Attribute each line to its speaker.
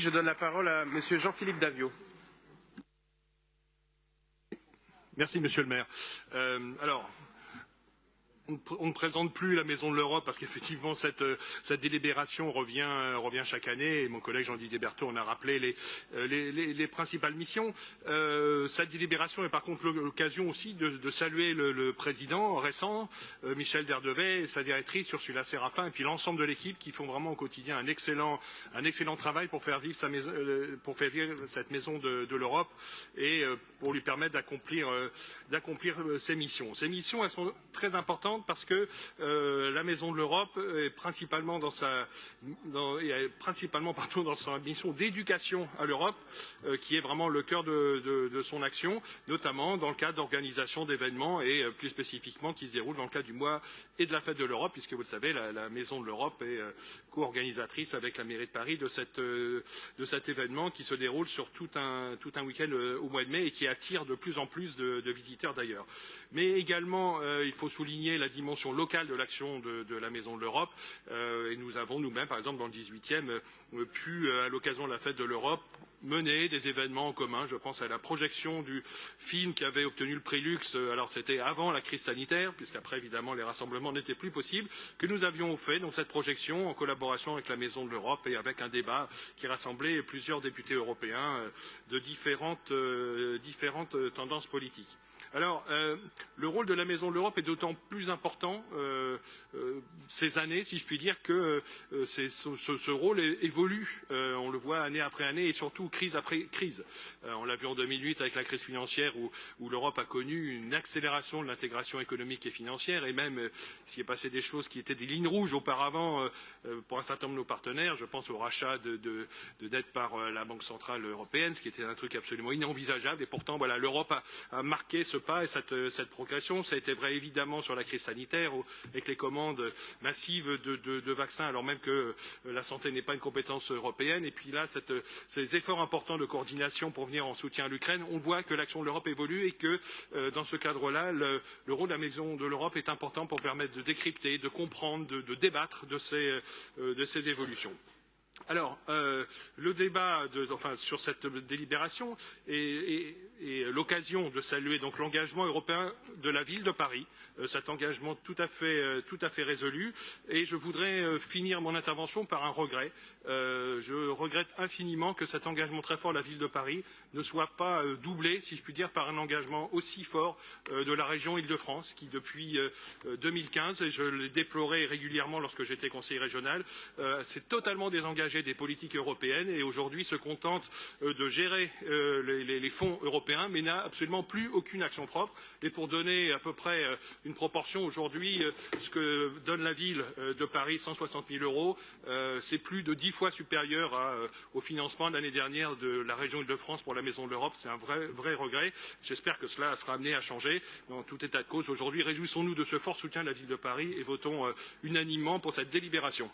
Speaker 1: Je donne la parole à Monsieur Jean-Philippe Davio.
Speaker 2: Merci, Monsieur le maire. On ne présente plus la Maison de l'Europe parce qu'effectivement cette délibération revient chaque année et mon collègue Jean-Didier Berthaud en a rappelé les principales missions. Cette délibération est par contre l'occasion aussi de saluer le président récent, Michel Derdevey, et sa directrice Ursula Séraphin, et puis l'ensemble de l'équipe qui font vraiment au quotidien un excellent travail pour faire vivre cette maison de l'Europe et pour lui permettre d'accomplir ses missions. Ces missions, elles sont très importantes parce que la Maison de l'Europe est principalement dans sa mission d'éducation à l'Europe, qui est vraiment le cœur de son action, notamment dans le cadre d'organisation d'événements et plus spécifiquement qui se déroulent dans le cadre du mois et de la fête de l'Europe, puisque vous le savez, la Maison de l'Europe est co-organisatrice avec la mairie de Paris de cet événement qui se déroule sur tout un week-end au mois de mai et qui attire de plus en plus de visiteurs d'ailleurs. Mais également, il faut souligner la dimension locale de l'action de la Maison de l'Europe. Et nous avons nous-mêmes, par exemple, dans le 18e, pu, à l'occasion de la fête de l'Europe, mener des événements en commun. Je pense à la projection du film qui avait obtenu le prix Lux. Alors c'était avant la crise sanitaire, puisqu'après évidemment les rassemblements n'étaient plus possibles, que nous avions fait donc cette projection en collaboration avec la Maison de l'Europe et avec un débat qui rassemblait plusieurs députés européens de différentes tendances politiques. Alors, le rôle de la Maison de l'Europe est d'autant plus important ces années, si je puis dire, que ce rôle évolue. On le voit année après année et surtout crise après crise. On l'a vu en 2008 avec la crise financière où l'Europe a connu une accélération de l'intégration économique et financière et même s'il est passé des choses qui étaient des lignes rouges auparavant pour un certain nombre de nos partenaires. Je pense au rachat de dettes par la Banque centrale européenne, ce qui était un truc absolument inenvisageable. Et pourtant, voilà, l'Europe a marqué ce pas et cette progression. Ça a été vrai évidemment sur la crise sanitaire avec les commandes massives de vaccins alors même que la santé n'est pas une compétence européenne. Et puis là, ces efforts importants de coordination pour venir en soutien à l'Ukraine, on voit que l'action de l'Europe évolue et que dans ce cadre-là, le rôle de la Maison de l'Europe est important pour permettre de décrypter, de comprendre, de débattre de ces évolutions. Alors, le débat sur cette délibération est l'occasion de saluer donc l'engagement européen de la ville de Paris, cet engagement tout à fait résolu. Et je voudrais finir mon intervention par un regret. Je regrette infiniment que cet engagement très fort de la ville de Paris ne soit pas doublé, si je puis dire, par un engagement aussi fort de la région Île-de-France, qui depuis 2015, et je l'ai déploré régulièrement lorsque j'étais conseiller régional, s'est totalement désengagé des politiques européennes et aujourd'hui se contente de gérer les fonds européens mais n'a absolument plus aucune action propre. Et pour donner à peu près une proportion aujourd'hui, ce que donne la ville de Paris, 160 000 €, c'est plus de 10 fois supérieur au financement de l'année dernière de la région Île-de-France pour la Maison de l'Europe. C'est un vrai regret. J'espère que cela sera amené à changer. En tout état de cause, aujourd'hui, réjouissons-nous de ce fort soutien de la ville de Paris et votons unanimement pour cette délibération.